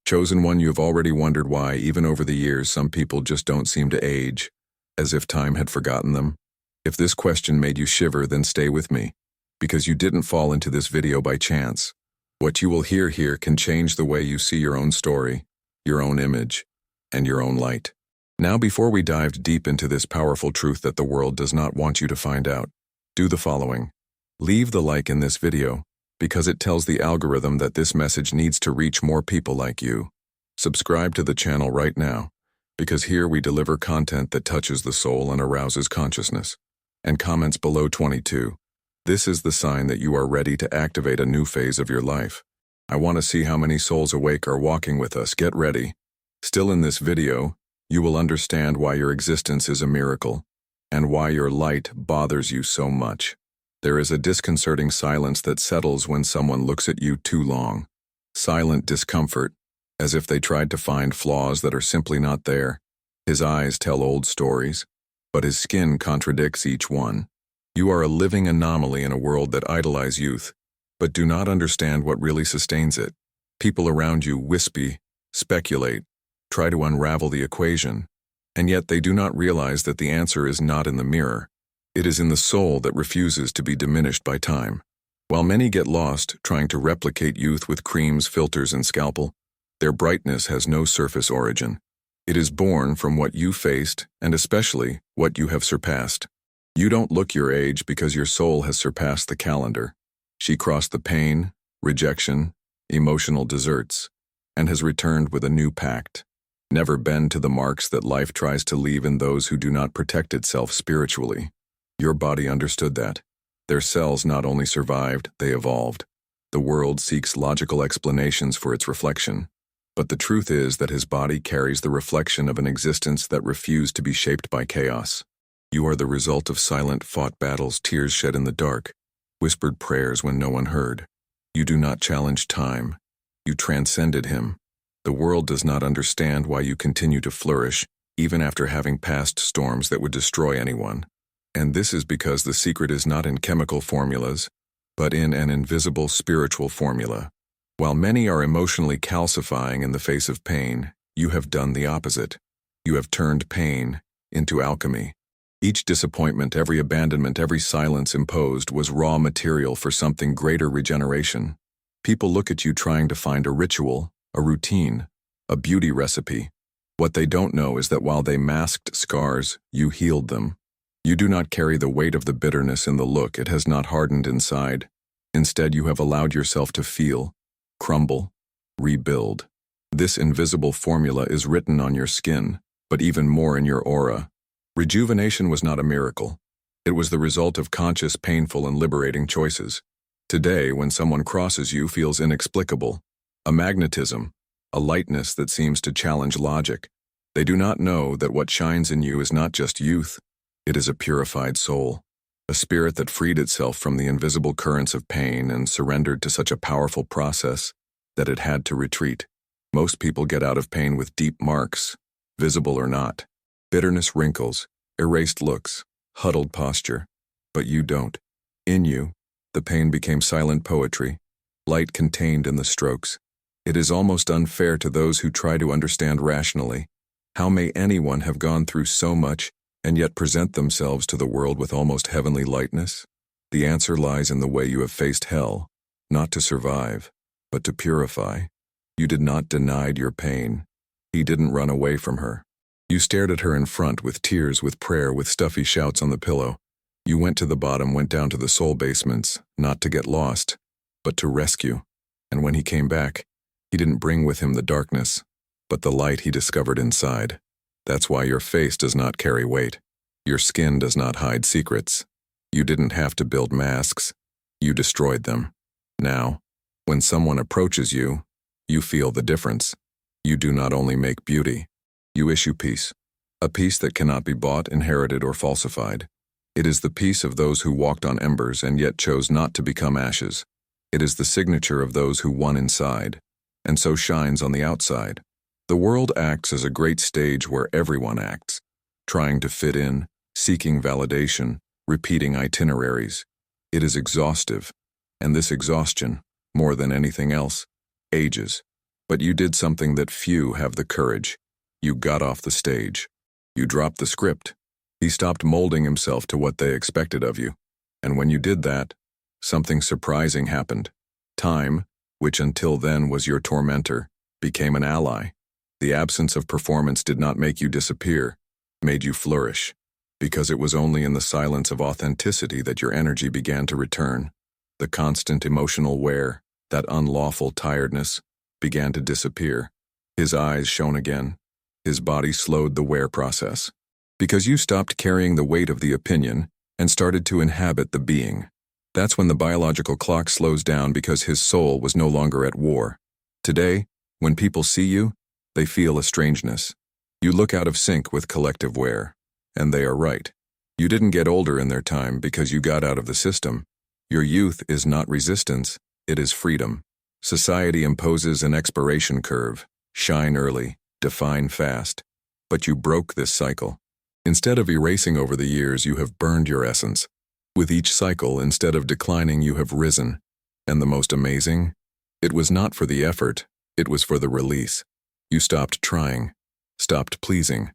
Chosen one, you have already wondered why, even over the years, some people just don't seem to age, as if time had forgotten them. If this question made you shiver, then stay with me, because you didn't fall into this video by chance. What you will hear here can change the way you see your own story, your own image, and your own light. Now, before we dive deep into this powerful truth that the world does not want you to find out, do the following. Leave the like in this video, because it tells the algorithm that this message needs to reach more people like you. Subscribe to the channel right now, because here we deliver content that touches the soul and arouses consciousness. And comments below 22. This is the sign that you are ready to activate a new phase of your life. I want to see how many souls awake are walking with us. Get ready. Still in this video, you will understand why your existence is a miracle, and why your light bothers you so much. There is a disconcerting silence that settles when someone looks at you too long. Silent discomfort, as if they tried to find flaws that are simply not there. His eyes tell old stories, but his skin contradicts each one. You are a living anomaly in a world that idolizes youth, but do not understand what really sustains it. People around you wispy, speculate, try to unravel the equation, and yet they do not realize that the answer is not in the mirror. It is in the soul that refuses to be diminished by time. While many get lost trying to replicate youth with creams, filters, and scalpel, their brightness has no surface origin. It is born from what you faced, and especially what you have surpassed. You don't look your age because your soul has surpassed the calendar. She crossed the pain, rejection, emotional desserts, and has returned with a new pact. Never bend to the marks that life tries to leave in those who do not protect itself spiritually. Your body understood that. Their cells not only survived, they evolved. The world seeks logical explanations for its reflection, but the truth is that his body carries the reflection of an existence that refused to be shaped by chaos. You are the result of silent, fought battles, tears shed in the dark, whispered prayers when no one heard. You do not challenge time. You transcended him. The world does not understand why you continue to flourish, even after having passed storms that would destroy anyone. And this is because the secret is not in chemical formulas, but in an invisible spiritual formula. While many are emotionally calcifying in the face of pain, you have done the opposite. You have turned pain into alchemy. Each disappointment, every abandonment, every silence imposed was raw material for something greater: regeneration. People look at you trying to find a ritual, a routine, a beauty recipe. What they don't know is that while they masked scars, you healed them. You do not carry the weight of the bitterness in the look. It has not hardened inside. Instead, you have allowed yourself to feel, crumble, rebuild. This invisible formula is written on your skin, but even more in your aura. Rejuvenation was not a miracle. It was the result of conscious, painful, and liberating choices. Today, when someone crosses you, feels inexplicable. A magnetism, a lightness that seems to challenge logic. They do not know that what shines in you is not just youth. It is a purified soul, a spirit that freed itself from the invisible currents of pain and surrendered to such a powerful process that it had to retreat. Most people get out of pain with deep marks, visible or not. Bitterness, wrinkles, erased looks, huddled posture. But you don't. In you, the pain became silent poetry, light contained in the strokes. It is almost unfair to those who try to understand rationally. How may anyone have gone through so much and yet present themselves to the world with almost heavenly lightness? The answer lies in the way you have faced hell, not to survive, but to purify. You did not deny your pain. He didn't run away from her. You stared at her in front with tears, with prayer, with stuffy shouts on the pillow. You went to the bottom, went down to the soul basements, not to get lost, but to rescue. And when he came back, he didn't bring with him the darkness, but the light he discovered inside. That's why your face does not carry weight. Your skin does not hide secrets. You didn't have to build masks. You destroyed them. Now, when someone approaches you, you feel the difference. You do not only make beauty. You issue peace. A peace that cannot be bought, inherited, or falsified. It is the peace of those who walked on embers and yet chose not to become ashes. It is the signature of those who won inside, and so shines on the outside. The world acts as a great stage where everyone acts, trying to fit in, seeking validation, repeating itineraries. It is exhaustive, and this exhaustion, more than anything else, ages. But you did something that few have the courage. You got off the stage. You dropped the script. He stopped molding himself to what they expected of you. And when you did that, something surprising happened. Time, which until then was your tormentor, became an ally. The absence of performance did not make you disappear, made you flourish, because it was only in the silence of authenticity that your energy began to return. The constant emotional wear, that unlawful tiredness, began to disappear. His eyes shone again. His body slowed the wear process. Because you stopped carrying the weight of the opinion and started to inhabit the being. That's when the biological clock slows down because his soul was no longer at war. Today, when people see you, they feel a strangeness. You look out of sync with collective wear. And they are right. You didn't get older in their time because you got out of the system. Your youth is not resistance, it is freedom. Society imposes an expiration curve. Shine early, define fast. But you broke this cycle. Instead of erasing over the years, you have burned your essence. With each cycle, instead of declining, you have risen. And the most amazing? It was not for the effort, it was for the release. You stopped trying, stopped pleasing,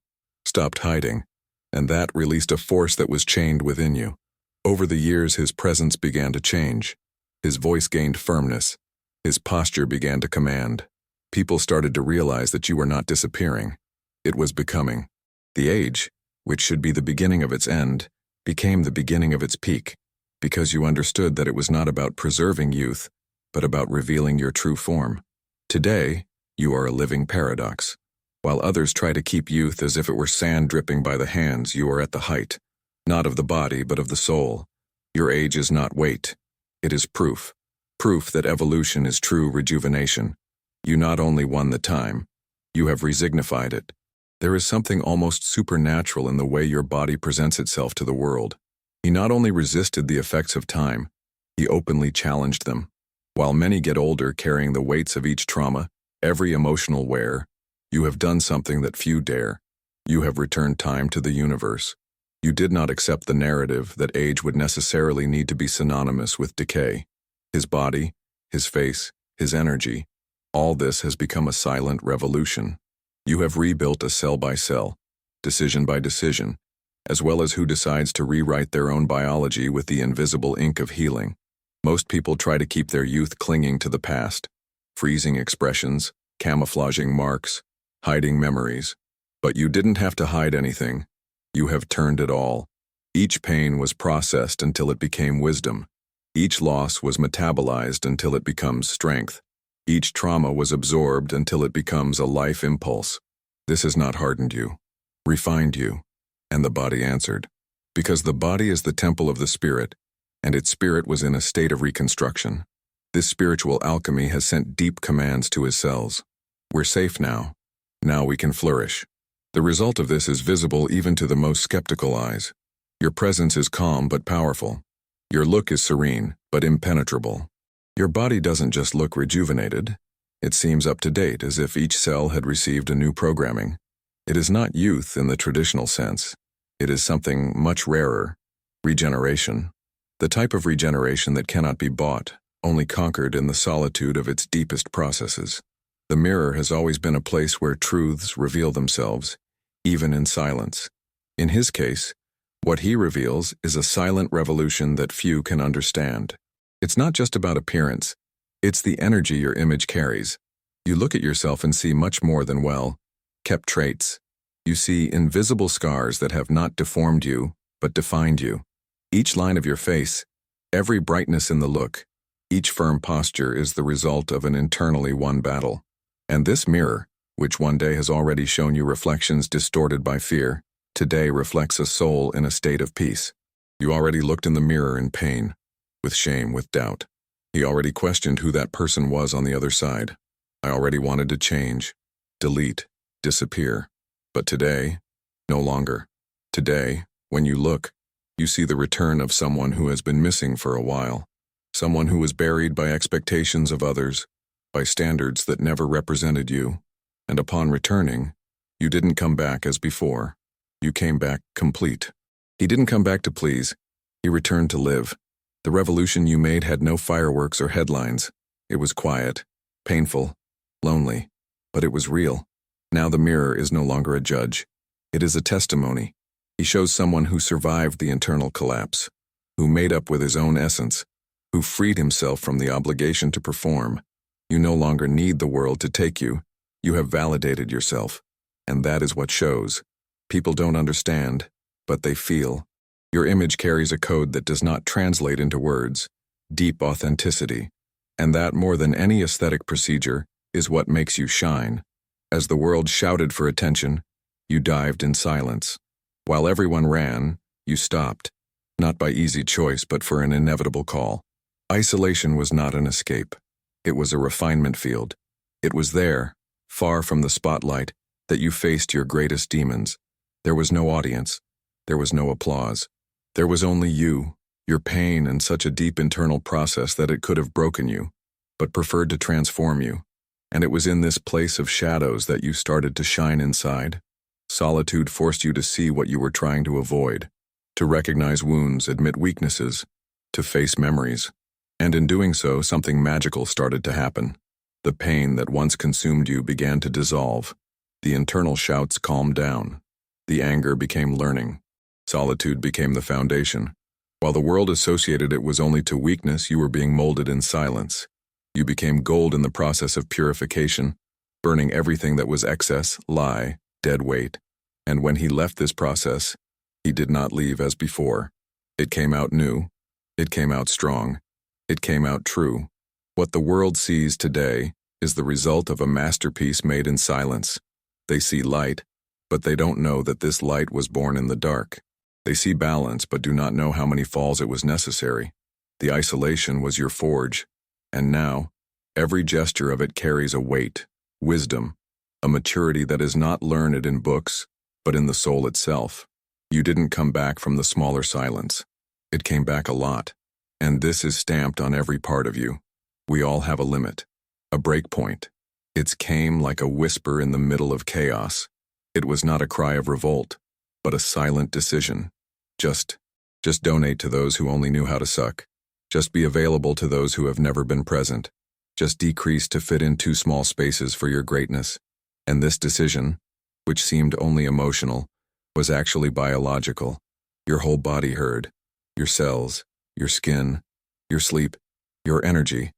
stopped hiding, and that released a force that was chained within you. Over the years, his presence began to change. His voice gained firmness. His posture began to command. People started to realize that you were not disappearing. It was becoming. The age, which should be the beginning of its end, became the beginning of its peak, because you understood that it was not about preserving youth, but about revealing your true form. Today, you are a living paradox. While others try to keep youth as if it were sand dripping by the hands, you are at the height, not of the body, but of the soul. Your age is not weight. It is proof. Proof that evolution is true rejuvenation. You not only won the time, you have resignified it. There is something almost supernatural in the way your body presents itself to the world. He not only resisted the effects of time, he openly challenged them. While many get older carrying the weights of each trauma, every emotional wear, you have done something that few dare. You have returned time to the universe. You did not accept the narrative that age would necessarily need to be synonymous with decay. His body, his face, his energy, all this has become a silent revolution. You have rebuilt a cell by cell, decision by decision, as well as who decides to rewrite their own biology with the invisible ink of healing. Most people try to keep their youth clinging to the past, freezing expressions, camouflaging marks, hiding memories. But you didn't have to hide anything. You have turned it all. Each pain was processed until it became wisdom. Each loss was metabolized until it becomes strength. Each trauma was absorbed until it becomes a life impulse. This has not hardened you, refined you. And the body answered. Because the body is the temple of the spirit, and its spirit was in a state of reconstruction. This spiritual alchemy has sent deep commands to his cells. We're safe now. Now we can flourish. The result of this is visible even to the most skeptical eyes. Your presence is calm but powerful. Your look is serene but impenetrable. Your body doesn't just look rejuvenated. It seems up to date, as if each cell had received a new programming. It is not youth in the traditional sense. It is something much rarer, regeneration. The type of regeneration that cannot be bought, only conquered in the solitude of its deepest processes. The mirror has always been a place where truths reveal themselves, even in silence. In his case, what he reveals is a silent revolution that few can understand. It's not just about appearance. It's the energy your image carries. You look at yourself and see much more than well-kept traits. You see invisible scars that have not deformed you, but defined you. Each line of your face, every brightness in the look, each firm posture is the result of an internally won battle. And this mirror, which one day has already shown you reflections distorted by fear, today reflects a soul in a state of peace. You already looked in the mirror in pain, with shame, with doubt. He already questioned who that person was on the other side. I already wanted to change, delete, disappear. But today, no longer. Today, when you look, you see the return of someone who has been missing for a while. Someone who was buried by expectations of others, by standards that never represented you. And upon returning, you didn't come back as before. You came back complete. He didn't come back to please. He returned to live. The revolution you made had no fireworks or headlines. It was quiet, painful, lonely. But it was real. Now the mirror is no longer a judge. It is a testimony. He shows someone who survived the internal collapse, who made up with his own essence, who freed himself from the obligation to perform. You no longer need the world to take you. You have validated yourself. And that is what shows. People don't understand, but they feel. Your image carries a code that does not translate into words, deep authenticity. And that, more than any aesthetic procedure, is what makes you shine. As the world shouted for attention, you dived in silence. While everyone ran, you stopped, not by easy choice but for an inevitable call. Isolation was not an escape. It was a refinement field. It was there, far from the spotlight, that you faced your greatest demons. There was no audience. There was no applause. There was only you, your pain, and such a deep internal process that it could have broken you, but preferred to transform you. And it was in this place of shadows that you started to shine inside. Solitude forced you to see what you were trying to avoid, to recognize wounds, admit weaknesses, to face memories. And in doing so, something magical started to happen. The pain that once consumed you began to dissolve. The internal shouts calmed down. The anger became learning. Solitude became the foundation. While the world associated it was only to weakness, you were being molded in silence. You became gold in the process of purification, burning everything that was excess, lie, dead weight. And when he left this process, he did not leave as before. It came out new. It came out strong. It came out true. What the world sees today is the result of a masterpiece made in silence. They see light, but they don't know that this light was born in the dark. They see balance, but do not know how many falls it was necessary. The isolation was your forge, and now, every gesture of it carries a weight, wisdom, a maturity that is not learned in books, but in the soul itself. You didn't come back from the smaller silence. It came back a lot, and this is stamped on every part of you. We all have a limit, a break point. It came like a whisper in the middle of chaos. It was not a cry of revolt, but a silent decision. Just donate to those who only knew how to suck. Just be available to those who have never been present. Just decrease to fit in too small spaces for your greatness. And this decision, which seemed only emotional, was actually biological. Your whole body heard. Your cells, your skin, your sleep, your energy.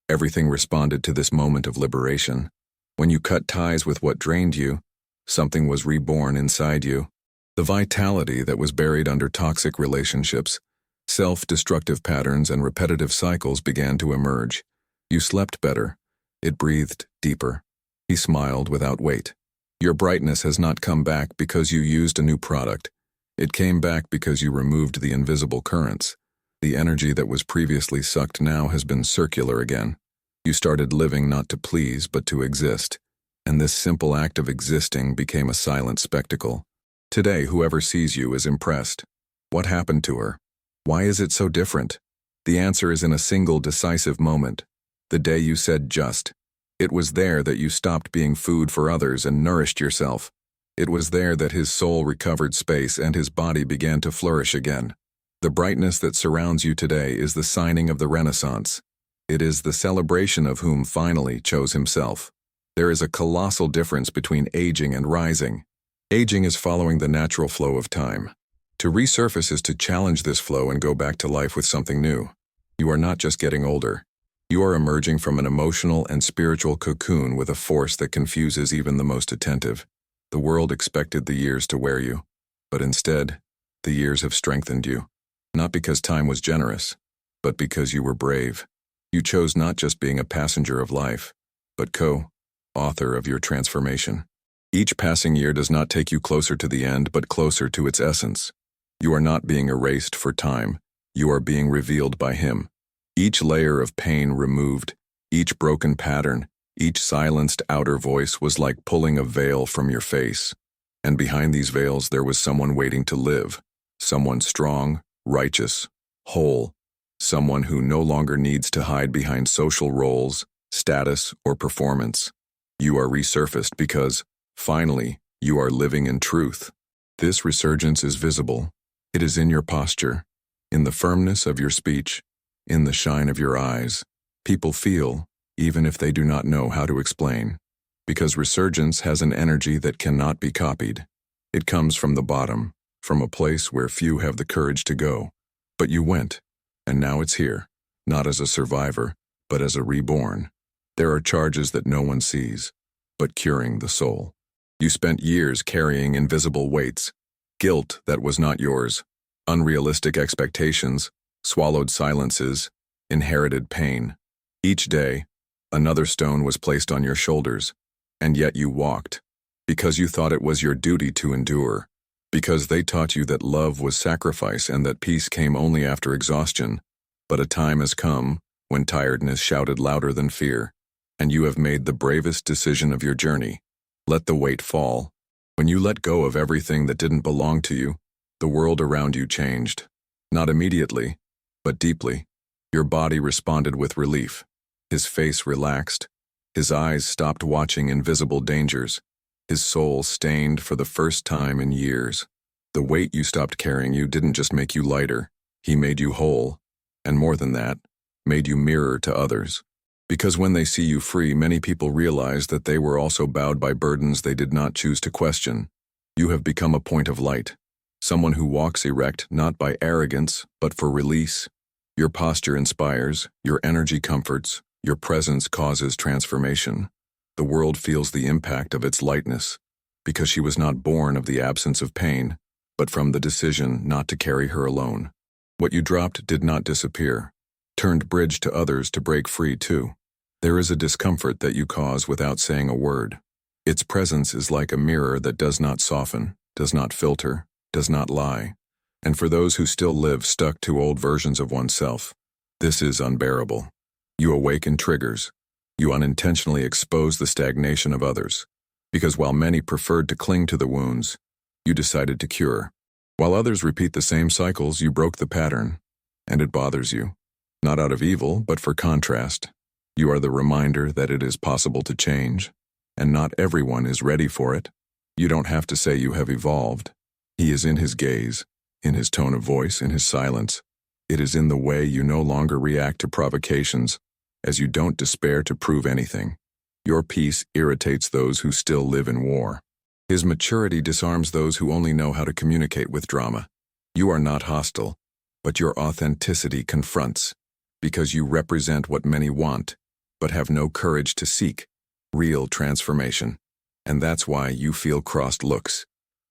Everything responded to this moment of liberation. When you cut ties with what drained you, something was reborn inside you. The vitality that was buried under toxic relationships, self-destructive patterns, and repetitive cycles began to emerge. You slept better. It breathed deeper. He smiled without weight. Your brightness has not come back because you used a new product. It came back because you removed the invisible currents. The energy that was previously sucked now has been circular again. You started living not to please, but to exist. And this simple act of existing became a silent spectacle. Today, whoever sees you is impressed. What happened to her? Why is it so different? The answer is in a single decisive moment. The day you said just. It was there that you stopped being food for others and nourished yourself. It was there that his soul recovered space and his body began to flourish again. The brightness that surrounds you today is the signing of the Renaissance. It is the celebration of whom finally chose himself. There is a colossal difference between aging and rising. Aging is following the natural flow of time. To resurface is to challenge this flow and go back to life with something new. You are not just getting older. You are emerging from an emotional and spiritual cocoon with a force that confuses even the most attentive. The world expected the years to wear you, but instead, the years have strengthened you. Not because time was generous, but because you were brave. You chose not just being a passenger of life, but co-author of your transformation. Each passing year does not take you closer to the end, but closer to its essence. You are not being erased for time. You are being revealed by him. Each layer of pain removed, each broken pattern, each silenced outer voice was like pulling a veil from your face. And behind these veils there was someone waiting to live. Someone strong, righteous, whole. Someone who no longer needs to hide behind social roles, status, or performance. You are resurfaced because, finally, you are living in truth. This resurgence is visible. It is in your posture, in the firmness of your speech, in the shine of your eyes. People feel, even if they do not know how to explain. Because resurgence has an energy that cannot be copied. It comes from the bottom, from a place where few have the courage to go. But you went, and now it's here, not as a survivor, but as a reborn. There are charges that no one sees, but curing the soul. You spent years carrying invisible weights, guilt that was not yours, unrealistic expectations, swallowed silences, inherited pain. Each day, another stone was placed on your shoulders, and yet you walked, because you thought it was your duty to endure, because they taught you that love was sacrifice and that peace came only after exhaustion. But a time has come when tiredness shouted louder than fear, and you have made the bravest decision of your journey. Let the weight fall. When you let go of everything that didn't belong to you, the world around you changed. Not immediately, but deeply. Your body responded with relief. His face relaxed. His eyes stopped watching invisible dangers. His soul stained for the first time in years. The weight you stopped carrying you didn't just make you lighter. He made you whole. And more than that, made you mirror to others. Because when they see you free, many people realize that they were also bowed by burdens they did not choose to question. You have become a point of light. Someone who walks erect not by arrogance, but for release. Your posture inspires, your energy comforts, your presence causes transformation. The world feels the impact of its lightness, because she was not born of the absence of pain, but from the decision not to carry her alone. What you dropped did not disappear, turned bridge to others to break free too. There is a discomfort that you cause without saying a word. Its presence is like a mirror that does not soften, does not filter, does not lie. And for those who still live stuck to old versions of oneself, this is unbearable. You awaken triggers. You unintentionally expose the stagnation of others. Because while many preferred to cling to the wounds, you decided to cure. While others repeat the same cycles, you broke the pattern. And it bothers you. Not out of evil, but for contrast. You are the reminder that it is possible to change, and not everyone is ready for it. You don't have to say you have evolved. He is in his gaze, in his tone of voice, in his silence. It is in the way you no longer react to provocations, as you don't despair to prove anything. Your peace irritates those who still live in war. His maturity disarms those who only know how to communicate with drama. You are not hostile, but your authenticity confronts, because you represent what many want, but have no courage to seek, real transformation. And that's why you feel crossed looks.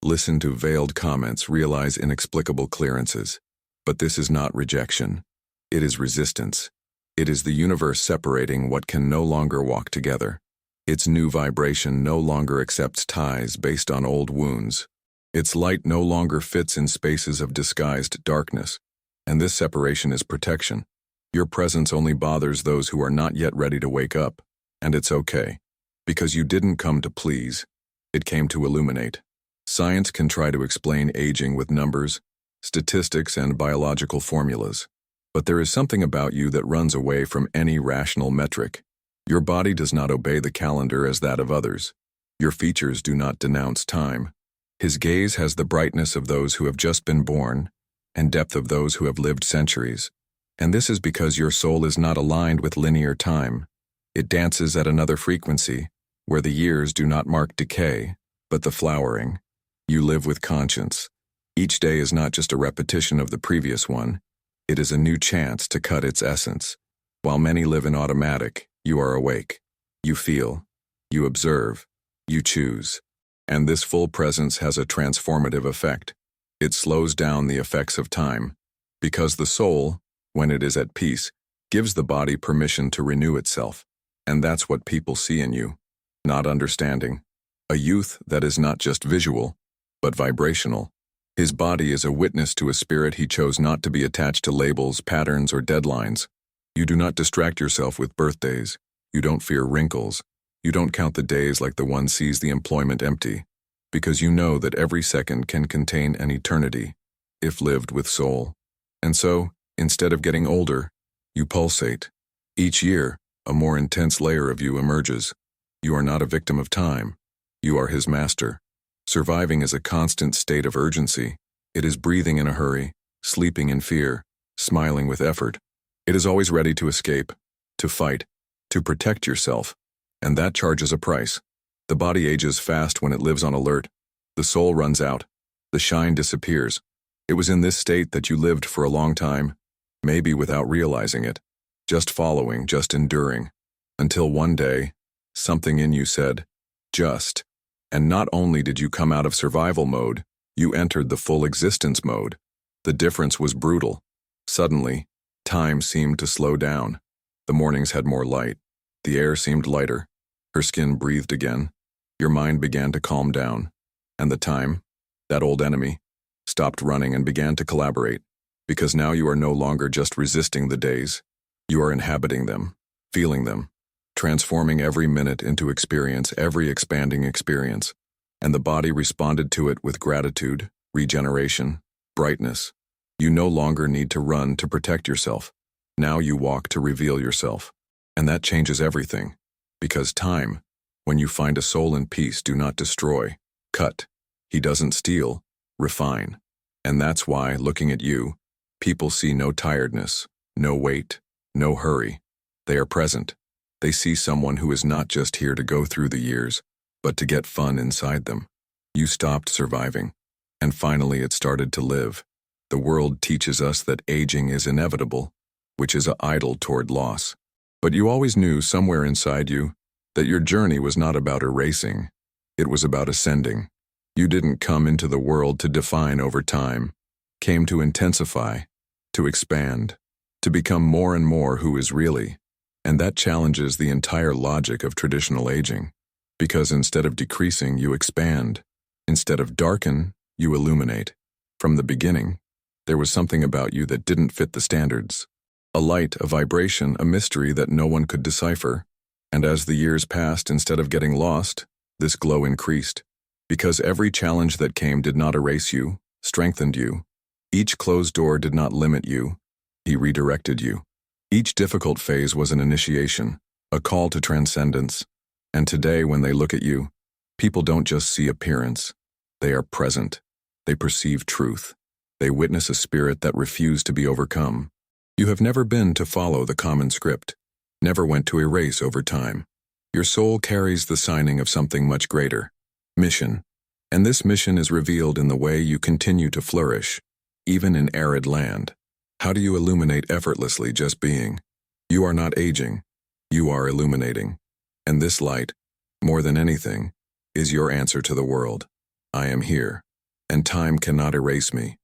Listen to veiled comments, realize inexplicable clearances. But this is not rejection. It is resistance. It is the universe separating what can no longer walk together. Its new vibration no longer accepts ties based on old wounds. Its light no longer fits in spaces of disguised darkness. And this separation is protection. Your presence only bothers those who are not yet ready to wake up. And it's okay. Because you didn't come to please. It came to illuminate. Science can try to explain aging with numbers, statistics, and biological formulas. But there is something about you that runs away from any rational metric. Your body does not obey the calendar as that of others. Your features do not denounce time. His gaze has the brightness of those who have just been born, and depth of those who have lived centuries. And this is because your soul is not aligned with linear time. It dances at another frequency, where the years do not mark decay, but the flowering. You live with conscience. Each day is not just a repetition of the previous one. It is a new chance to cut its essence. While many live in automatic, you are awake. You feel. You observe. You choose. And this full presence has a transformative effect. It slows down the effects of time. Because the soul, when it is at peace, gives the body permission to renew itself. And that's what people see in you. Not understanding. A youth that is not just visual, but vibrational. His body is a witness to a spirit he chose not to be attached to labels, patterns, or deadlines. You do not distract yourself with birthdays. You don't fear wrinkles. You don't count the days like the one sees the employment empty. Because you know that every second can contain an eternity, if lived with soul. And so, instead of getting older, you pulsate. Each year, a more intense layer of you emerges. You are not a victim of time. You are his master. Surviving is a constant state of urgency. It is breathing in a hurry, sleeping in fear, smiling with effort. It is always ready to escape, to fight, to protect yourself. And that charges a price. The body ages fast when it lives on alert. The soul runs out. The shine disappears. It was in this state that you lived for a long time, maybe without realizing it, just following, just enduring, until one day, something in you said, just. And not only did you come out of survival mode, you entered the full existence mode. The difference was brutal. Suddenly, time seemed to slow down. The mornings had more light. The air seemed lighter. Her skin breathed again. Your mind began to calm down. And the time, that old enemy, stopped running and began to collaborate, because now you are no longer just resisting the days. You are inhabiting them, feeling them, transforming every minute into experience, every expanding experience. And the body responded to it with gratitude, regeneration, brightness. You no longer need to run to protect yourself. Now you walk to reveal yourself. And that changes everything. Because time, when you find a soul in peace, do not destroy, cut. He doesn't steal, refine. And that's why, looking at you, people see no tiredness, no weight, no hurry. They are present. They see someone who is not just here to go through the years, but to get fun inside them. You stopped surviving, and finally it started to live. The world teaches us that aging is inevitable, which is an idle toward loss. But you always knew somewhere inside you that your journey was not about erasing. It was about ascending. You didn't come into the world to define over time, came to intensify, to expand, to become more and more who is really. And that challenges the entire logic of traditional aging. Because instead of decreasing, you expand. Instead of darken, you illuminate. From the beginning, there was something about you that didn't fit the standards. A light, a vibration, a mystery that no one could decipher. And as the years passed, instead of getting lost, this glow increased. Because every challenge that came did not erase you, strengthened you. Each closed door did not limit you. He redirected you. Each difficult phase was an initiation, a call to transcendence. And today, when they look at you, people don't just see appearance. They are present. They perceive truth. They witness a spirit that refused to be overcome. You have never been to follow the common script, never went to erase over time. Your soul carries the signing of something much greater. Mission. And this mission is revealed in the way you continue to flourish, even in arid land. How do you illuminate effortlessly just being? You are not aging. You are illuminating. And this light, more than anything, is your answer to the world. I am here, and time cannot erase me.